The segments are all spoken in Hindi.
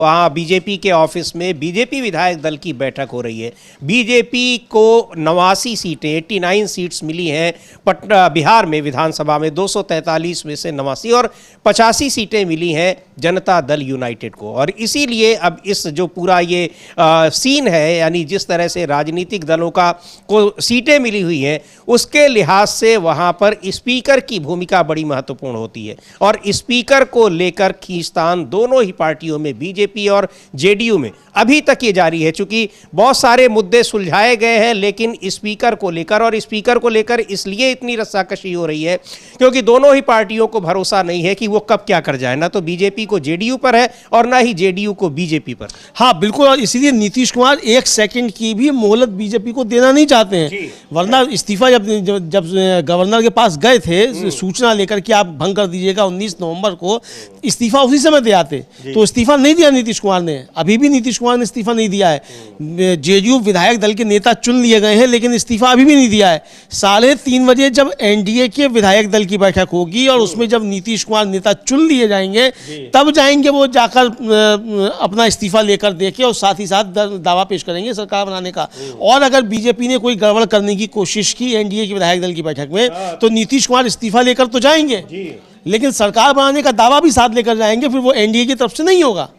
वहाँ बीजेपी के ऑफिस में बीजेपी विधायक दल की बैठक हो रही है। बीजेपी को 89 सीटें 89 सीट्स मिली हैं पटना बिहार में विधानसभा में, 243 में से 89 और 85 सीटें मिली हैं जनता दल यूनाइटेड को। और इसीलिए अब इस जो पूरा ये सीन है, यानी जिस तरह से राजनीतिक दलों को सीटें मिली हुई हैं, उसके लिहाज से वहाँ पर स्पीकर की भूमिका बड़ी महत्वपूर्ण होती है। और स्पीकर को लेकर खींचतान दोनों ही पार्टियों में, बीजेपी और जेडीयू में अभी तक ये जारी है। चूंकि बहुत सारे मुद्दे सुलझाए गए हैं, लेकिन स्पीकर को लेकर, और स्पीकर को लेकर इसलिए इतनी रस्साकशी हो रही है क्योंकि दोनों ही पार्टियों को भरोसा नहीं है कि वो कब क्या कर जाए। ना तो बीजेपी को जेडीयू पर है और ना ही जेडीयू को बीजेपी पर। हाँ बिल्कुल, और इसीलिए नीतीश कुमार एक सेकंड की भी मोहलत बीजेपी को देना नहीं चाहते हैं। वरना इस्तीफा जब गवर्नर के पास गए थे सूचना लेकर कि आप भंग कर दीजिएगा 19 नवंबर को, इस्तीफा उसी समय दे आते। तो इस्तीफा नहीं दिया नीतीश कुमार ने, अभी भी नीतीश कुमार ने इस्तीफा नहीं दिया है। जेडीयू विधायक दल के नेता चुन लिए गए हैं, लेकिन इस्तीफा अभी भी नहीं दिया है। 3:30 बजे जब एनडीए के विधायक दल की बैठक होगी और उसमें जब नीतीश कुमार नेता चुन लिए जाएंगे, तब जाएंगे वो जाकर अपना इस्तीफा लेकर देके, और साथ ही साथ दावा पेश करेंगे सरकार बनाने का। और अगर बीजेपी ने कोई गड़बड़ करने की कोशिश की एनडीए के विधायक दल की बैठक में, तो नीतीश कुमार इस्तीफा लेकर तो जाएंगे, लेकिन सरकार बनाने का दावा भी साथ लेकर जाएंगे, फिर वो एनडीए की तरफ से नहीं होगा।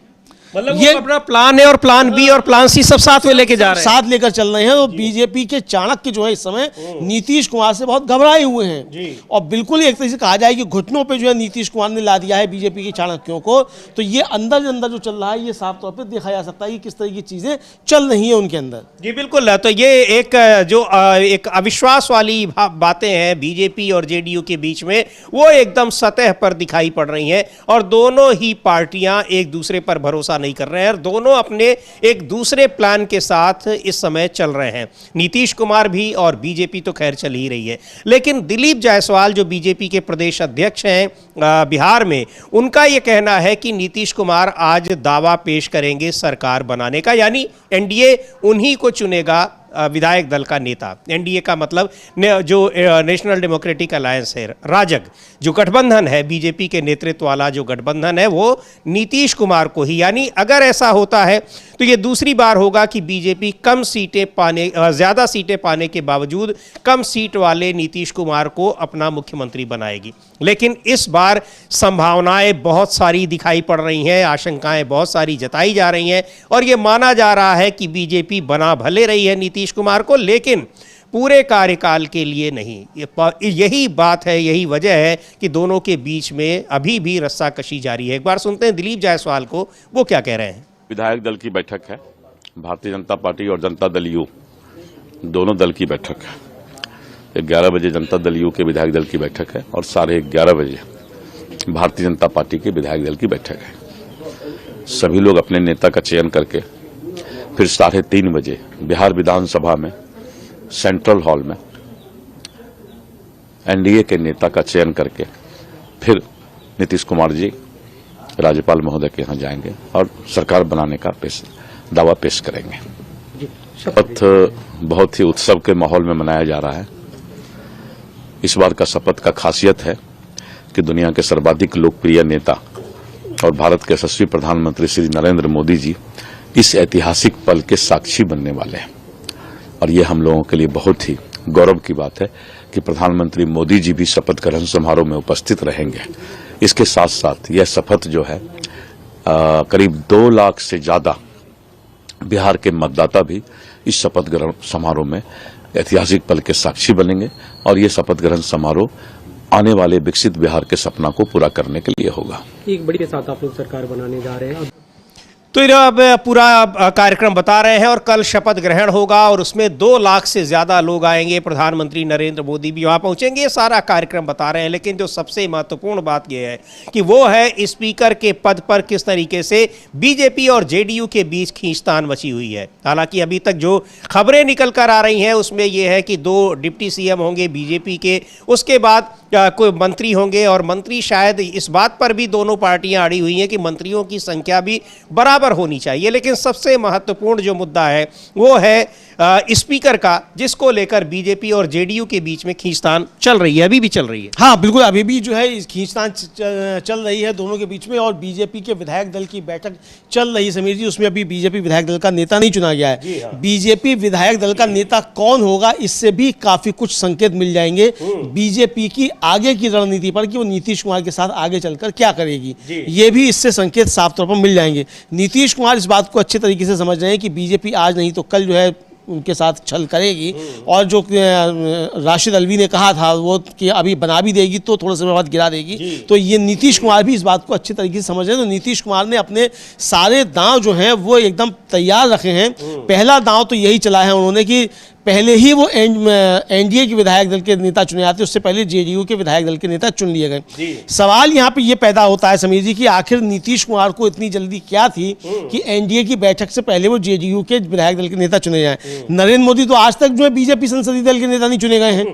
मतलब ये अपना प्लान है और प्लान बी और प्लान सी सब साथ में लेके जा रहे हैं, साथ लेकर चल रहे हैं। तो बीजेपी के चाणक्य जो है इस समय नीतीश कुमार से बहुत घबराए हुए हैं, और बिल्कुल एक तरह से कहा जाए कि घुटनों पे जो है नीतीश कुमार ने ला दिया है बीजेपी के चाणक्यों को। तो ये अंदर जो चल रहा है, ये साफ तौर पर देखा जा सकता है कि किस तरह की चीजें चल रही हैं उनके अंदर। जी बिल्कुल। तो ये एक जो एक अविश्वास वाली बातें हैं बीजेपी और जेडीयू के बीच में, वो एकदम सतह पर दिखाई पड़ रही हैं, और दोनों ही पार्टियां एक दूसरे पर भरोसा नहीं कर रहे हैं, और दोनों अपने एक दूसरे प्लान के साथ इस समय चल रहे हैं। नीतीश कुमार भी और बीजेपी तो खैर चल ही रही है, लेकिन दिलीप जायसवाल जो बीजेपी के प्रदेश अध्यक्ष हैं बिहार में, उनका यह कहना है कि नीतीश कुमार आज दावा पेश करेंगे सरकार बनाने का, यानी एनडीए उन्हीं को चुनेगा विधायक दल का नेता। एनडीए का मतलब जो नेशनल डेमोक्रेटिक अलायंस है, राजग जो गठबंधन है, बीजेपी के नेतृत्व वाला जो गठबंधन है, वो नीतीश कुमार को ही, यानी अगर ऐसा होता है तो ये दूसरी बार होगा कि बीजेपी ज़्यादा सीटें पाने के बावजूद कम सीट वाले नीतीश कुमार को अपना मुख्यमंत्री बनाएगी। लेकिन इस बार संभावनाएं बहुत सारी दिखाई पड़ रही हैं, आशंकाएं बहुत सारी जताई जा रही हैं, और ये माना जा रहा है कि बीजेपी बना भले रही है नीतीश कुमार को, लेकिन पूरे कार्यकाल के लिए नहीं। यही बात है, यही वजह है कि दोनों के बीच में अभी भी रस्साकशी जारी है। एक बार सुनते हैं दिलीप जायसवाल को, वो क्या कह रहे हैं। विधायक दल की बैठक है, भारतीय जनता पार्टी और जनता दल यू दोनों दल की बैठक है। 11 बजे जनता दल यू के विधायक दल की बैठक है, और 11:30 बजे भारतीय जनता पार्टी के विधायक दल की बैठक है। सभी लोग अपने नेता का चयन करके फिर 3:30 बजे बिहार विधानसभा में सेंट्रल हॉल में एनडीए के नेता का चयन करके फिर नीतीश कुमार जी राज्यपाल महोदय के यहां जाएंगे और सरकार बनाने का दावा पेश करेंगे। शपथ बहुत ही उत्सव के माहौल में मनाया जा रहा है। इस बार का शपथ का खासियत है कि दुनिया के सर्वाधिक लोकप्रिय नेता और भारत के यशस्वी प्रधानमंत्री श्री नरेंद्र मोदी जी इस ऐतिहासिक पल के साक्षी बनने वाले हैं, और ये हम लोगों के लिए बहुत ही गौरव की बात है कि प्रधानमंत्री मोदी जी भी शपथ ग्रहण समारोह में उपस्थित रहेंगे। इसके साथ साथ यह शपथ जो है करीब 2 लाख से ज्यादा बिहार के मतदाता भी इस शपथ ग्रहण समारोह में ऐतिहासिक पल के साक्षी बनेंगे, और ये शपथ ग्रहण समारोह आने वाले विकसित बिहार के सपना को पूरा करने के लिए होगा। एक बड़ी के साथ आप लोग सरकार बनाने जा रहे हैं, तो अब पूरा कार्यक्रम बता रहे हैं, और कल शपथ ग्रहण होगा और उसमें 2 लाख से ज़्यादा लोग आएंगे, प्रधानमंत्री नरेंद्र मोदी भी वहाँ पहुँचेंगे, ये सारा कार्यक्रम बता रहे हैं। लेकिन जो सबसे महत्वपूर्ण बात यह है कि वो है स्पीकर के पद पर किस तरीके से बीजेपी और जेडीयू के बीच खींचतान मची हुई है। हालांकि अभी तक जो खबरें निकल कर आ रही हैं उसमें यह है कि 2 डिप्टी सीएम होंगे बीजेपी के, उसके बाद कोई मंत्री होंगे, और मंत्री शायद इस बात पर भी दोनों पार्टियां अड़ी हुई हैं कि मंत्रियों की संख्या भी बराबर होनी चाहिए। लेकिन सबसे महत्वपूर्ण जो मुद्दा है वो है स्पीकर का, जिसको लेकर बीजेपी और जेडीयू के बीच में खींचतान चल रही है, अभी भी चल रही है। हाँ बिल्कुल, अभी भी जो है इस खींचतान चल रही है दोनों के बीच में, और बीजेपी के विधायक दल की बैठक चल रही है समीर जी। उसमें अभी बीजेपी विधायक दल का नेता नहीं चुना गया है। बीजेपी विधायक दल का नेता कौन होगा, इससे भी काफी कुछ संकेत मिल जाएंगे बीजेपी की आगे की रणनीति पर, कि वो नीतीश कुमार के साथ आगे चलकर क्या करेगी। ये भी इससे संकेत साफ तौर पर मिल जाएंगे। नीतीश कुमार इस बात को अच्छे तरीके से समझ रहे हैं कि बीजेपी आज नहीं तो कल जो है उनके साथ छल करेगी, और जो राशिद अलवी ने कहा था वो कि अभी बना भी देगी तो थोड़े समय बाद गिरा देगी, तो ये नीतीश कुमार भी इस बात को अच्छे तरीके से समझ रहे हैं। तो नीतीश कुमार ने अपने सारे दांव जो हैं वो एकदम तैयार रखे हैं। पहला दांव तो यही चला है उन्होंने कि पहले ही वो एनडीए के विधायक दल के नेता चुने जाते, उससे पहले जेडीयू के विधायक दल के नेता चुन लिए गए। सवाल यहाँ पे ये पैदा होता है समीर जी कि आखिर नीतीश कुमार को इतनी जल्दी क्या थी कि एनडीए की बैठक से पहले वो जेडीयू के विधायक दल के नेता चुने जाएं। नरेंद्र मोदी तो आज तक जो है बीजेपी संसदीय दल के नेता नहीं चुने गए हैं,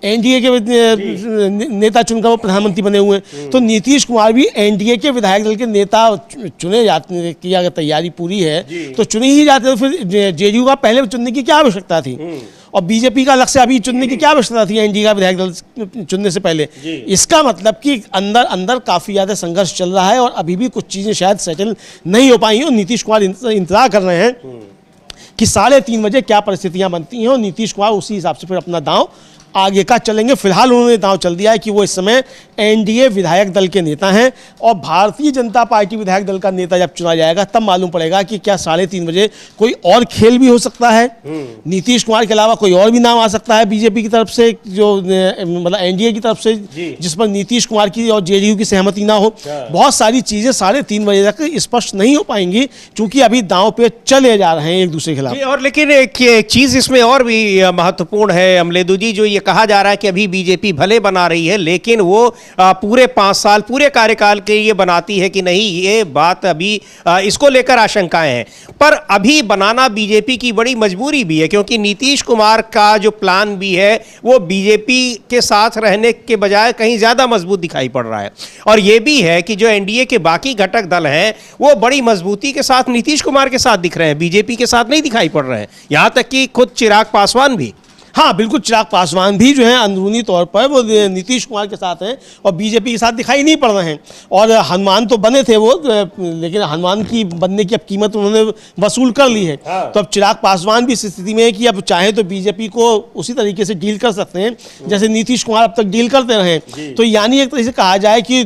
एनडीए के नेता चुनकर वो प्रधानमंत्री बने हुए हैं। तो नीतीश कुमार भी एनडीए के विधायक दल के नेता चुने जाते की अगर तैयारी पूरी है तो चुने ही जाते, तो फिर जेडीयू का पहले चुनने की क्या आवश्यकता थी, और बीजेपी का लक्ष्य अभी चुनने की क्या आवश्यकता थी एनडीए का विधायक दल चुनने से पहले। इसका मतलब कि अंदर अंदर काफी ज्यादा संघर्ष चल रहा है और अभी भी कुछ चीजें शायद सेटल नहीं हो पाई हैं, और नीतीश कुमार इंतजार कर रहे हैं कि 3:30 बजे क्या परिस्थितियां बनती हैं, और नीतीश कुमार उसी हिसाब से फिर अपना दांव आगे का चलेंगे। फिलहाल उन्होंने दांव चल दिया है कि वो इस समय एनडीए विधायक दल के नेता हैं, और भारतीय जनता पार्टी विधायक दल का नेता जब चुना जाएगा तब मालूम पड़ेगा कि क्या 3:30 बजे कोई और खेल भी हो सकता है, नीतीश कुमार के अलावा कोई और भी नाम आ सकता है बीजेपी की तरफ से, जो मतलब एनडीए की तरफ से, जिस पर नीतीश कुमार की और जेडीयू की सहमति ना हो। बहुत सारी चीजें 3:30 बजे तक स्पष्ट नहीं हो पाएंगी, क्योंकि अभी दांव पे चले जा रहे हैं एक दूसरे के खिलाफ। और लेकिन एक चीज इसमें और भी महत्वपूर्ण है अमलेदू जी, जो ये कहा जा रहा है कि अभी बीजेपी भले बना रही है लेकिन वो पूरे 5 साल पूरे कार्यकाल के लिए बनाती है कि नहीं, ये बात अभी इसको लेकर आशंकाएं हैं। पर अभी बनाना बीजेपी की बड़ी मजबूरी भी है, क्योंकि नीतीश कुमार का जो प्लान भी है वो बीजेपी के साथ रहने के बजाय कहीं ज्यादा मजबूत दिखाई पड़ रहा है। और ये भी है कि जो एनडीए के बाकी घटक दल हैं वो बड़ी मजबूती के साथ नीतीश कुमार के साथ दिख रहे हैं, बीजेपी के साथ नहीं दिखाई पड़ रहे हैं। यहां तक कि खुद चिराग पासवान भी, हाँ बिल्कुल, चिराग पासवान भी जो है अंदरूनी तौर पर वो नीतीश कुमार के साथ हैं और बीजेपी के साथ दिखाई नहीं पड़ रहे हैं। और हनुमान तो बने थे वो, लेकिन हनुमान की बनने की अब कीमत उन्होंने वसूल कर ली है। तो अब चिराग पासवान भी इस स्थिति में है कि अब चाहे तो बीजेपी को उसी तरीके से डील कर सकते हैं जैसे नीतीश कुमार अब तक डील करते रहे। तो यानी एक तरह से कहा जाए कि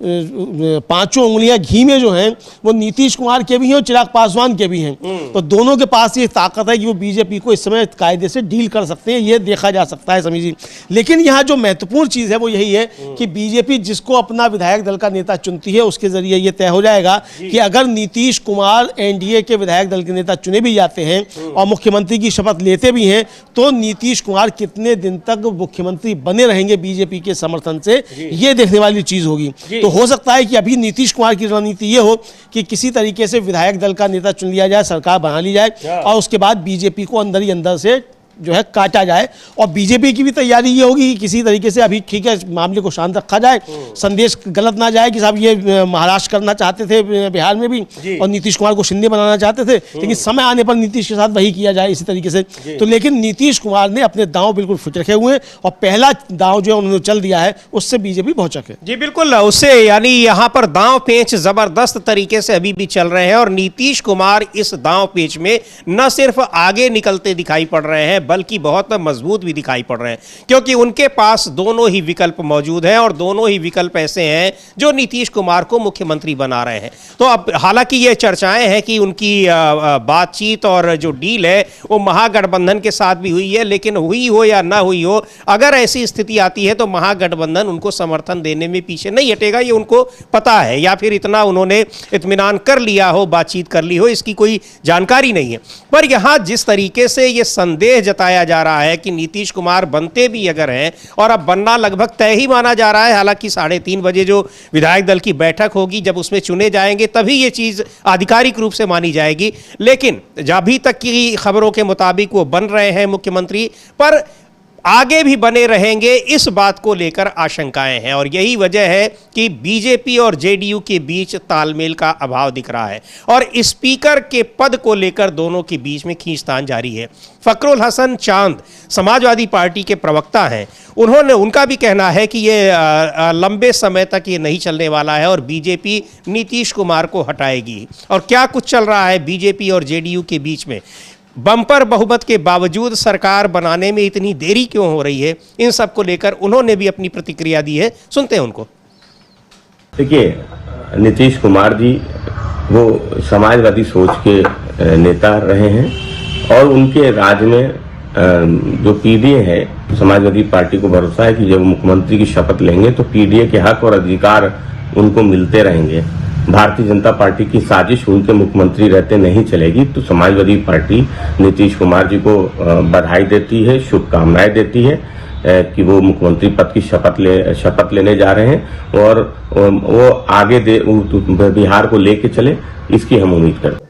5 उंगलियां घी में जो हैं वो नीतीश कुमार के भी हैं और चिराग पासवान के भी हैं। तो दोनों के पास ये ताकत है कि वो बीजेपी को इस समय कायदे से डील कर सकते हैं, ये देखा जा सकता है समीर जी। लेकिन यहाँ जो महत्वपूर्ण चीज़ है वो यही है कि बीजेपी जिसको अपना विधायक दल का नेता चुनती है उसके जरिए ये तय हो जाएगा कि अगर नीतीश कुमार एनडीए के विधायक दल के नेता चुने भी जाते हैं और मुख्यमंत्री की शपथ लेते भी हैं तो नीतीश कुमार कितने दिन तक मुख्यमंत्री बने रहेंगे बीजेपी के समर्थन से, ये देखने वाली चीज़ होगी। तो हो सकता है कि अभी नीतीश कुमार की रणनीति ये हो कि किसी तरीके से विधायक दल का नेता चुन लिया जाए, सरकार बना ली जाए और उसके बाद बीजेपी को अंदर ही अंदर से जो है काटा जाए। और बीजेपी की भी तैयारी ये होगी कि किसी तरीके से अभी ठीक है मामले को शांत रखा जाए, संदेश गलत ना जाए कि साहब ये महाराष्ट्र करना चाहते थे बिहार में भी और नीतीश कुमार को शिंदे बनाना चाहते थे, लेकिन समय आने पर नीतीश के साथ वही किया जाए इसी तरीके से। तो लेकिन नीतीश कुमार ने अपने दांव बिल्कुल फिट रखे हुए हैं और पहला दांव जो उन्होंने चल दिया है उससे बीजेपी भौचक है। जी बिल्कुल, उससे यानी यहाँ पर दांव पेच जबरदस्त तरीके से अभी भी चल रहे हैं और नीतीश कुमार इस दांव पेच में न सिर्फ आगे निकलते दिखाई पड़ रहे हैं बल्कि बहुत मजबूत भी दिखाई पड़ रहे हैं, क्योंकि उनके पास दोनों ही विकल्प मौजूद हैं और दोनों ही विकल्प ऐसे हैं जो नीतीश कुमार को मुख्यमंत्री बना रहे हैं। तो अब हालांकि ये चर्चाएं हैं कि उनकी बातचीत और जो डील है वो महागठबंधन के साथ भी हुई है, लेकिन हुई हो या ना हुई हो, अगर ऐसी स्थिति आती है तो महागठबंधन उनको समर्थन देने में पीछे नहीं हटेगा, ये उनको पता है, या फिर इतना उन्होंने इत्मीनान कर लिया हो, बातचीत कर ली हो, इसकी कोई जानकारी नहीं है। पर यहां जिस तरीके से ये संदेह जताया जा रहा है कि नीतीश कुमार बनते भी अगर हैं और अब बनना लगभग तय ही माना जा रहा है, हालांकि 3:30 बजे जो विधायक दल की बैठक होगी जब उसमें चुने जाएंगे तभी ये चीज आधिकारिक रूप से मानी जाएगी, लेकिन अभी तक की खबरों के मुताबिक वो बन रहे हैं मुख्यमंत्री। पर आगे भी बने रहेंगे, इस बात को लेकर आशंकाएं हैं। और यही वजह है कि बीजेपी और जेडीयू के बीच तालमेल का अभाव दिख रहा है और स्पीकर के पद को लेकर दोनों के बीच में खींचतान जारी है। फखरुल हसन चांद समाजवादी पार्टी के प्रवक्ता हैं, उनका भी कहना है कि ये लंबे समय तक ये नहीं चलने वाला है और बीजेपी नीतीश कुमार को हटाएगी। और क्या कुछ चल रहा है बीजेपी और जेडीयू के बीच में, बम्पर बहुमत के बावजूद सरकार बनाने में इतनी देरी क्यों हो रही है, इन सब को लेकर उन्होंने भी अपनी प्रतिक्रिया दी है। सुनते हैं उनको। देखिए, नीतीश कुमार जी वो समाजवादी सोच के नेता रहे हैं और उनके राज में जो पीडीए है, समाजवादी पार्टी को भरोसा है कि जब मुख्यमंत्री की शपथ लेंगे तो पीडीए के हक और अधिकार उनको मिलते रहेंगे। भारतीय जनता पार्टी की साजिश उनके मुख्यमंत्री रहते नहीं चलेगी। तो समाजवादी पार्टी नीतीश कुमार जी को बधाई देती है, शुभकामनाएं देती है कि वो मुख्यमंत्री पद की शपथ लेने जा रहे हैं और वो आगे बिहार को लेके चले, इसकी हम उम्मीद करते हैं।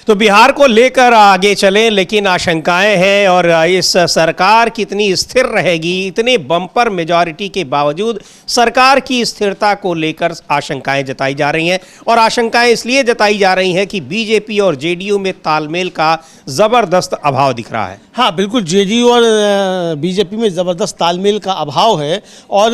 तो बिहार को लेकर आगे चलें, लेकिन आशंकाएं हैं और इस सरकार कितनी स्थिर रहेगी, इतने बम्पर मेजॉरिटी के बावजूद सरकार की स्थिरता को लेकर आशंकाएं जताई जा रही हैं। और आशंकाएं इसलिए जताई जा रही हैं कि बीजेपी और जेडीयू में तालमेल का ज़बरदस्त अभाव दिख रहा है। हाँ बिल्कुल, जेडीयू और बीजेपी में ज़बरदस्त तालमेल का अभाव है और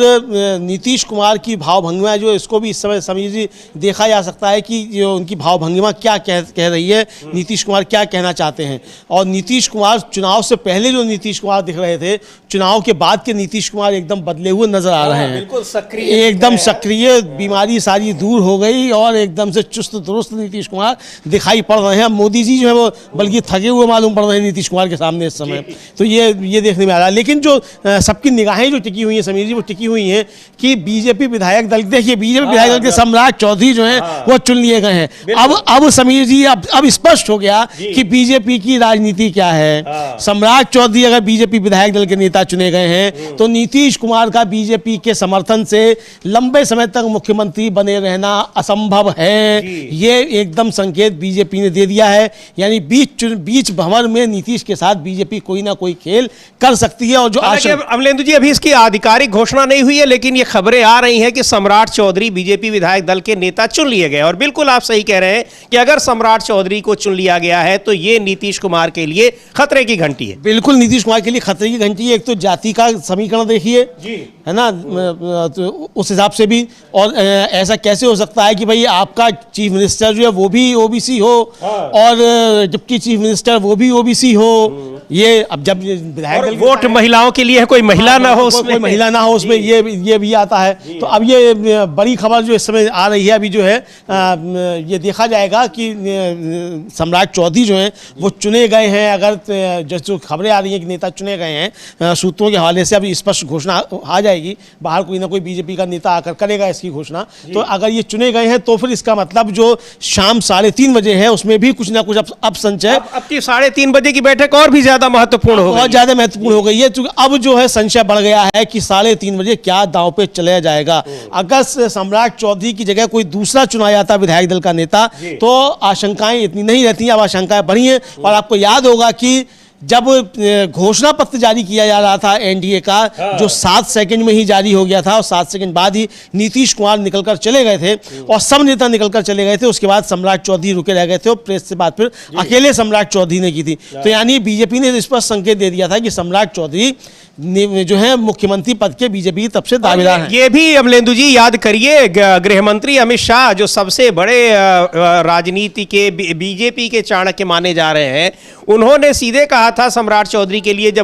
नीतीश कुमार की भावभंगिमा जो इसको भी इस समय समझिए देखा जा सकता है कि जो उनकी भावभंगिमा क्या कह रही है, नीतीश कुमार क्या कहना चाहते हैं। और नीतीश कुमार चुनाव से पहले जो नीतीश कुमार दिख रहे थे, चुनाव के बाद के नीतीश कुमार एकदम बदले हुए नजर आ रहे हैं। बिल्कुल सक्रिय, एकदम सक्रिय, बीमारी सारी दूर हो गई और एकदम से चुस्त दुरुस्त नीतीश कुमार दिखाई पड़ रहे हैं। मोदी जी जो है वो बल्कि थके हुए मालूम पड़ रहे हैं नीतीश कुमार के सामने इस समय। तो ये देखने में आ रहा है। लेकिन जो सबकी निगाहें जो टिकी हुई हैं समीर जी, वो टिकी हुई हैं कि बीजेपी विधायक दल, देखिए बीजेपी विधायक दल के सम्राट चौधरी जो हैं वो चुन लिए गए हैं। अब समीर जी अब स्पष्ट हो गया कि बीजेपी की राजनीति क्या है। सम्राट चौधरी अगर बीजेपी विधायक दल के नेता चुने गए हैं तो नीतीश कुमार का बीजेपी के समर्थन से लंबे समय तक मुख्यमंत्री बने रहना असंभव है। ये एकदम संकेत बीजेपी ने दे दिया है। यानी बीच भंवर में नीतीश के साथ बीजेपी कोई ना कोई खेल कर सकती है। और जो अमलेंदु जी, अभी इसकी आधिकारिक घोषणा नहीं हुई है, लेकिन ये खबरें आ रही हैं कि सम्राट चौधरी बीजेपी विधायक दल के नेता चुन लिए गए। और बिल्कुल आप सही कह रहे हैं कि अगर सम्राट चौधरी को चुन लिया गया है तो ये नीतीश कुमार के लिए खतरे की घंटी है। बिल्कुल नीतीश कुमार के लिए खतरे की घंटी है। एक तो जाति का समीकरण देखिए, है ना, तो उस हिसाब से भी। और ऐसा कैसे हो सकता है कि भाई आपका चीफ मिनिस्टर जो है वो भी ओबीसी हो और जबकि चीफ मिनिस्टर वो भी ओबीसी हो। ये अब जब विधायक दल वोट महिलाओं के लिए है, कोई महिला ना हो उसमें, कोई महिला ना हो उसमें, ये भी आता है। तो अब ये बड़ी खबर जो इस समय आ रही है अभी जो है, ये देखा जाएगा कि सम्राट चौधरी जो हैं वो चुने गए हैं। अगर जो खबरें आ रही हैं कि नेता चुने गए हैं, सूत्रों के हवाले से अभी स्पष्ट घोषणा आ जाएगी, बाहर कोई ना कोई बीजेपी का नेता आकर करेगा इसकी घोषणा। तो अगर ये चुने गए हैं तो फिर इसका मतलब जो शाम 3:30 बजे है उसमें भी कुछ ना कुछ अब संचय, अब की 3:30 बजे की बैठक और भी ज्यादा महत्वपूर्ण हो गई, बहुत ज्यादा महत्वपूर्ण हो गई है। क्योंकि अब जो है संशय बढ़ गया है कि 3:30 बजे क्या दांव पे चला जाएगा। अगर सम्राट चौधरी की जगह कोई दूसरा चुना जाता विधायक दल का नेता तो आशंकाएं इतनी नहीं रहती, अब आशंकाएं बढ़ी हैं। और आपको याद होगा कि जब घोषणा पत्र जारी किया जा रहा था एनडीए का, जो 7 सेकंड में ही जारी हो गया था और 7 सेकंड बाद ही नीतीश कुमार निकलकर चले गए थे और सब नेता निकलकर चले गए थे। उसके बाद सम्राट चौधरी रुके रह गए थे और प्रेस से बात फिर अकेले सम्राट चौधरी ने की थी। तो यानी बीजेपी ने स्पष्ट संकेत दे दिया था कि सम्राट चौधरी जो है मुख्यमंत्री पद के बीजेपी की तरफ से दावेदार हैं। ये भी अमलेंदु जी याद करिए, गृह मंत्री अमित शाह जो सबसे बड़े राजनीति के बीजेपी के चाणक्य माने जा रहे हैं, उन्होंने सीधे कहा था सम्राट चौधरी के लिए, जब